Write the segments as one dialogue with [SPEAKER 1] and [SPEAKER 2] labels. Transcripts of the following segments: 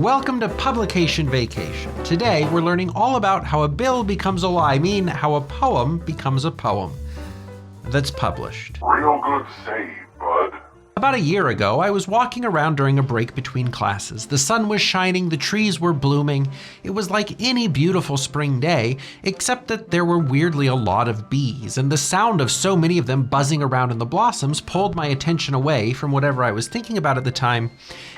[SPEAKER 1] Welcome to Publication Vacation. Today, we're learning all about how a bill becomes a law. I mean, how a poem becomes a poem that's published.
[SPEAKER 2] Real good save, bud.
[SPEAKER 1] About a year ago, I was walking around during a break between classes. The sun was shining, the trees were blooming. It was like any beautiful spring day, except that there were weirdly a lot of bees, and the sound of so many of them buzzing around in the blossoms pulled my attention away from whatever I was thinking about at the time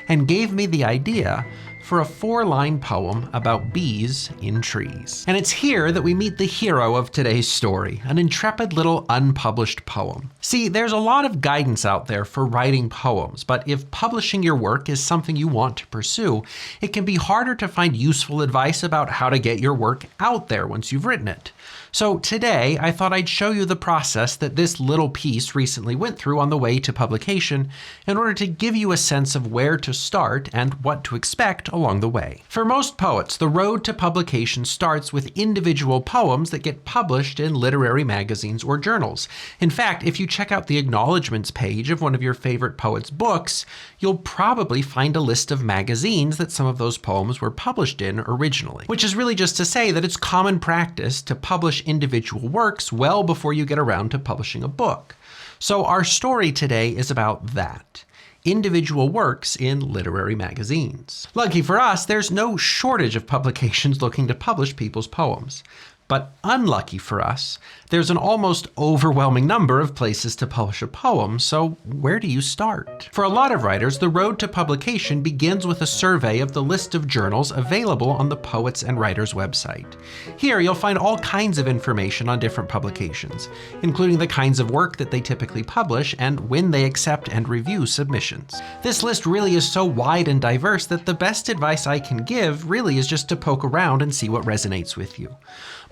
[SPEAKER 1] and gave me the idea for a 4-line poem about bees in trees. And it's here that we meet the hero of today's story, an intrepid little unpublished poem. See, there's a lot of guidance out there for writing poems, but if publishing your work is something you want to pursue, it can be harder to find useful advice about how to get your work out there once you've written it. So today, I thought I'd show you the process that this little piece recently went through on the way to publication in order to give you a sense of where to start and what to expect along the way. For most poets, the road to publication starts with individual poems that get published in literary magazines or journals. In fact, if you check out the acknowledgments page of one of your favorite poets' books, you'll probably find a list of magazines that some of those poems were published in originally, which is really just to say that it's common practice to publish individual works well before you get around to publishing a book. So our story today is about that. Individual works in literary magazines. Lucky for us, there's no shortage of publications looking to publish people's poems. But unlucky for us, there's an almost overwhelming number of places to publish a poem, so where do you start? For a lot of writers, the road to publication begins with a survey of the list of journals available on the Poets and Writers website. Here you'll find all kinds of information on different publications, including the kinds of work that they typically publish and when they accept and review submissions. This list really is so wide and diverse that the best advice I can give really is just to poke around and see what resonates with you.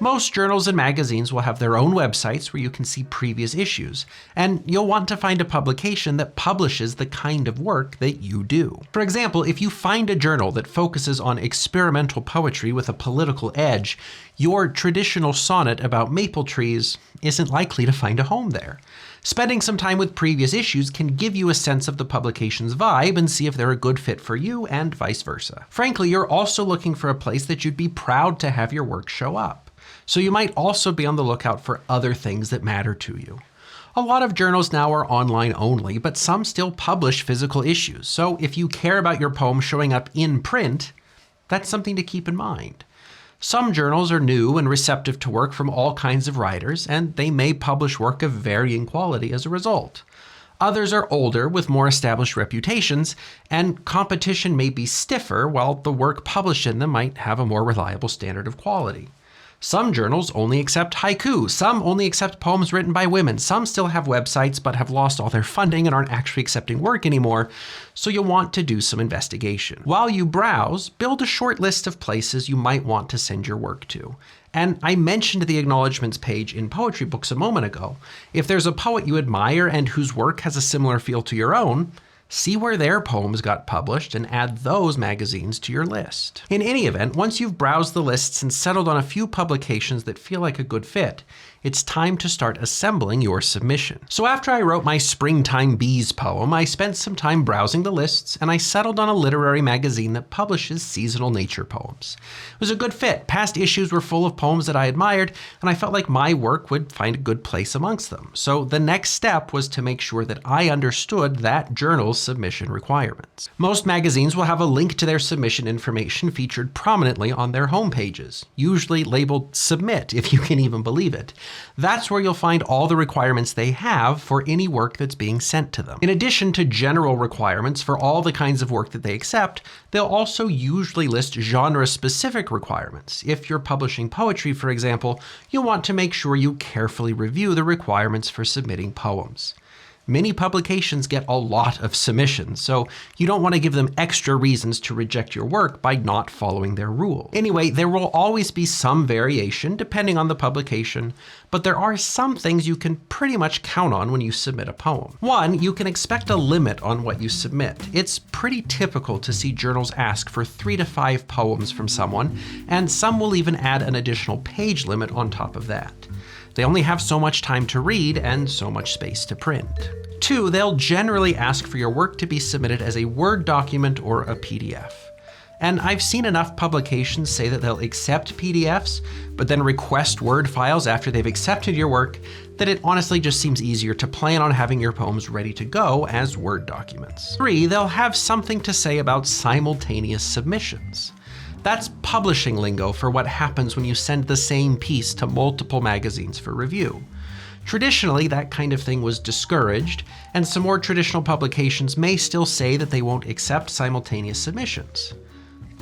[SPEAKER 1] Most journals and magazines will have their own websites where you can see previous issues, and you'll want to find a publication that publishes the kind of work that you do. For example, if you find a journal that focuses on experimental poetry with a political edge, your traditional sonnet about maple trees isn't likely to find a home there. Spending some time with previous issues can give you a sense of the publication's vibe and see if they're a good fit for you and vice versa. Frankly, you're also looking for a place that you'd be proud to have your work show up. So you might also be on the lookout for other things that matter to you. A lot of journals now are online only, but some still publish physical issues. So if you care about your poem showing up in print, that's something to keep in mind. Some journals are new and receptive to work from all kinds of writers, and they may publish work of varying quality as a result. Others are older with more established reputations, and competition may be stiffer, while the work published in them might have a more reliable standard of quality. Some journals only accept haiku, some only accept poems written by women, some still have websites but have lost all their funding and aren't actually accepting work anymore, so you'll want to do some investigation. While you browse, build a short list of places you might want to send your work to. And I mentioned the acknowledgments page in Poetry Books a moment ago. If there's a poet you admire and whose work has a similar feel to your own, see where their poems got published and add those magazines to your list. In any event, once you've browsed the lists and settled on a few publications that feel like a good fit, it's time to start assembling your submission. So after I wrote my Springtime Bees poem, I spent some time browsing the lists and I settled on a literary magazine that publishes seasonal nature poems. It was a good fit. Past issues were full of poems that I admired, and I felt like my work would find a good place amongst them. So the next step was to make sure that I understood that journal's submission requirements. Most magazines will have a link to their submission information featured prominently on their homepages, usually labeled Submit, if you can even believe it. That's where you'll find all the requirements they have for any work that's being sent to them. In addition to general requirements for all the kinds of work that they accept, they'll also usually list genre-specific requirements. If you're publishing poetry, for example, you'll want to make sure you carefully review the requirements for submitting poems. Many publications get a lot of submissions, so you don't want to give them extra reasons to reject your work by not following their rules. Anyway, there will always be some variation depending on the publication, but there are some things you can pretty much count on when you submit a poem. One, you can expect a limit on what you submit. It's pretty typical to see journals ask for 3 to 5 poems from someone, and some will even add an additional page limit on top of that. They only have so much time to read and so much space to print. 2, they'll generally ask for your work to be submitted as a Word document or a PDF. And I've seen enough publications say that they'll accept PDFs, but then request Word files after they've accepted your work, that it honestly just seems easier to plan on having your poems ready to go as Word documents. 3, they'll have something to say about simultaneous submissions. That's publishing lingo for what happens when you send the same piece to multiple magazines for review. Traditionally, that kind of thing was discouraged, and some more traditional publications may still say that they won't accept simultaneous submissions.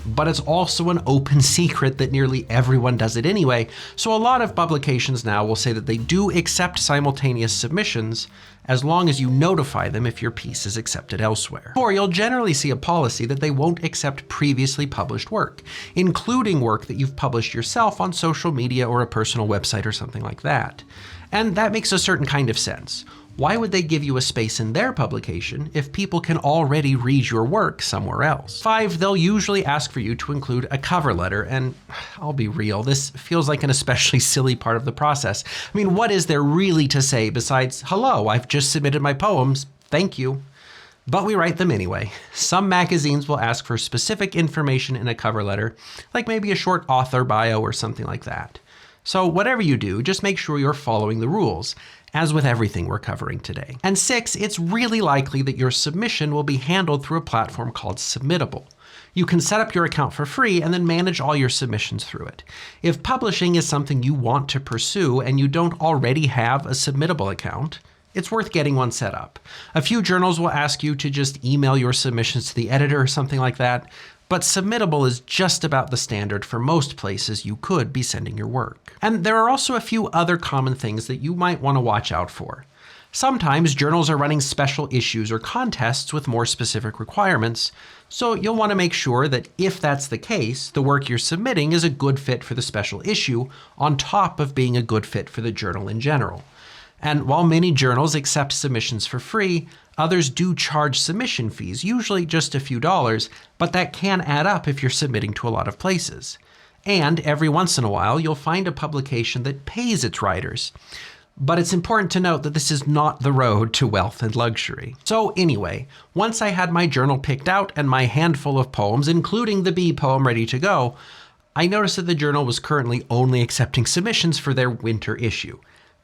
[SPEAKER 1] But it's also an open secret that nearly everyone does it anyway, so a lot of publications now will say that they do accept simultaneous submissions as long as you notify them if your piece is accepted elsewhere. Or you'll generally see a policy that they won't accept previously published work, including work that you've published yourself on social media or a personal website or something like that. And that makes a certain kind of sense. Why would they give you a space in their publication if people can already read your work somewhere else? 5, they'll usually ask for you to include a cover letter, and I'll be real, this feels like an especially silly part of the process. I mean, what is there really to say besides, hello, I've just submitted my poems, thank you. But we write them anyway. Some magazines will ask for specific information in a cover letter, like maybe a short author bio or something like that. So whatever you do, just make sure you're following the rules, as with everything we're covering today. And 6, it's really likely that your submission will be handled through a platform called Submittable. You can set up your account for free and then manage all your submissions through it. If publishing is something you want to pursue and you don't already have a Submittable account, it's worth getting one set up. A few journals will ask you to just email your submissions to the editor or something like that, but Submittable is just about the standard for most places you could be sending your work. And there are also a few other common things that you might want to watch out for. Sometimes journals are running special issues or contests with more specific requirements, so you'll want to make sure that if that's the case, the work you're submitting is a good fit for the special issue on top of being a good fit for the journal in general. And while many journals accept submissions for free, others do charge submission fees, usually just a few dollars, but that can add up if you're submitting to a lot of places. And every once in a while, you'll find a publication that pays its writers. But it's important to note that this is not the road to wealth and luxury. So anyway, once I had my journal picked out and my handful of poems, including the bee poem, ready to go, I noticed that the journal was currently only accepting submissions for their winter issue,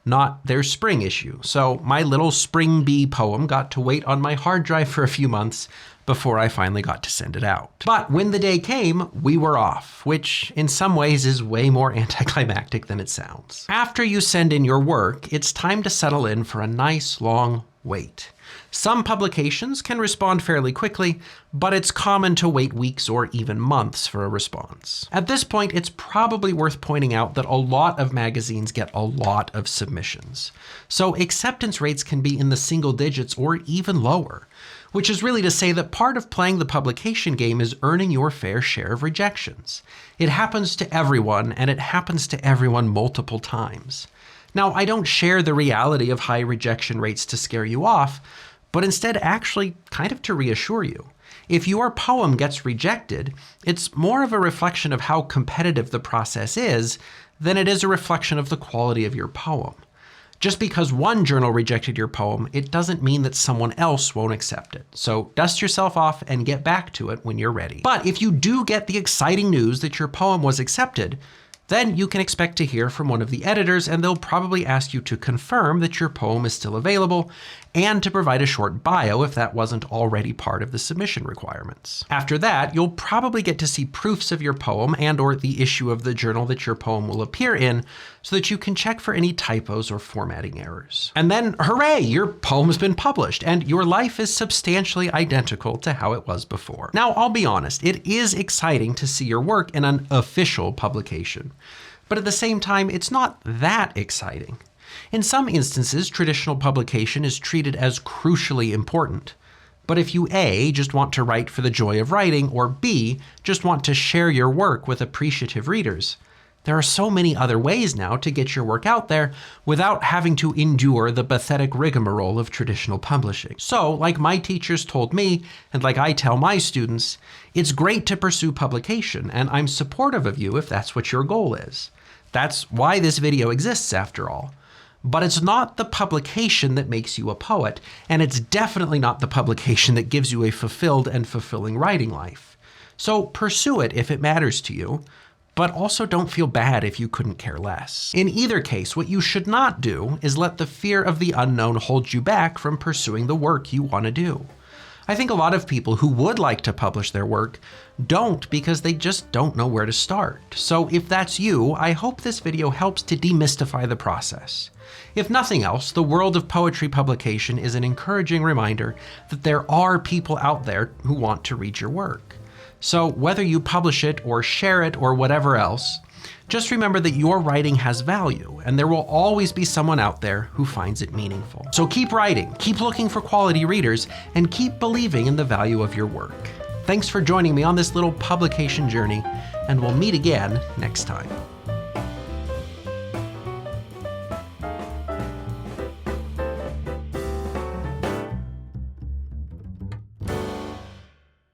[SPEAKER 1] not their spring issue. So my little spring bee poem got to wait on my hard drive for a few months before I finally got to send it out. But when the day came, we were off, which in some ways is way more anticlimactic than it sounds. After you send in your work, it's time to settle in for a nice long wait. Some publications can respond fairly quickly, but it's common to wait weeks or even months for a response. At this point, it's probably worth pointing out that a lot of magazines get a lot of submissions. So acceptance rates can be in the single digits or even lower, which is really to say that part of playing the publication game is earning your fair share of rejections. It happens to everyone, and it happens to everyone multiple times. Now, I don't share the reality of high rejection rates to scare you off, but instead actually kind of to reassure you. If your poem gets rejected, it's more of a reflection of how competitive the process is than it is a reflection of the quality of your poem. Just because one journal rejected your poem, it doesn't mean that someone else won't accept it. So dust yourself off and get back to it when you're ready. But if you do get the exciting news that your poem was accepted, then you can expect to hear from one of the editors, and they'll probably ask you to confirm that your poem is still available and to provide a short bio if that wasn't already part of the submission requirements. After that, you'll probably get to see proofs of your poem and/or the issue of the journal that your poem will appear in so that you can check for any typos or formatting errors. And then, hooray, your poem's been published and your life is substantially identical to how it was before. Now, I'll be honest, it is exciting to see your work in an official publication. But at the same time, it's not that exciting. In some instances, traditional publication is treated as crucially important. But if you A, just want to write for the joy of writing, or B, just want to share your work with appreciative readers, there are so many other ways now to get your work out there without having to endure the pathetic rigmarole of traditional publishing. So, like my teachers told me, and like I tell my students, it's great to pursue publication, and I'm supportive of you if that's what your goal is. That's why this video exists, after all. But it's not the publication that makes you a poet, and it's definitely not the publication that gives you a fulfilled and fulfilling writing life. So pursue it if it matters to you, but also don't feel bad if you couldn't care less. In either case, what you should not do is let the fear of the unknown hold you back from pursuing the work you want to do. I think a lot of people who would like to publish their work don't because they just don't know where to start. So if that's you, I hope this video helps to demystify the process. If nothing else, the world of poetry publication is an encouraging reminder that there are people out there who want to read your work. So whether you publish it or share it or whatever else, just remember that your writing has value, and there will always be someone out there who finds it meaningful. So keep writing, keep looking for quality readers, and keep believing in the value of your work. Thanks for joining me on this little publication journey, and we'll meet again next time.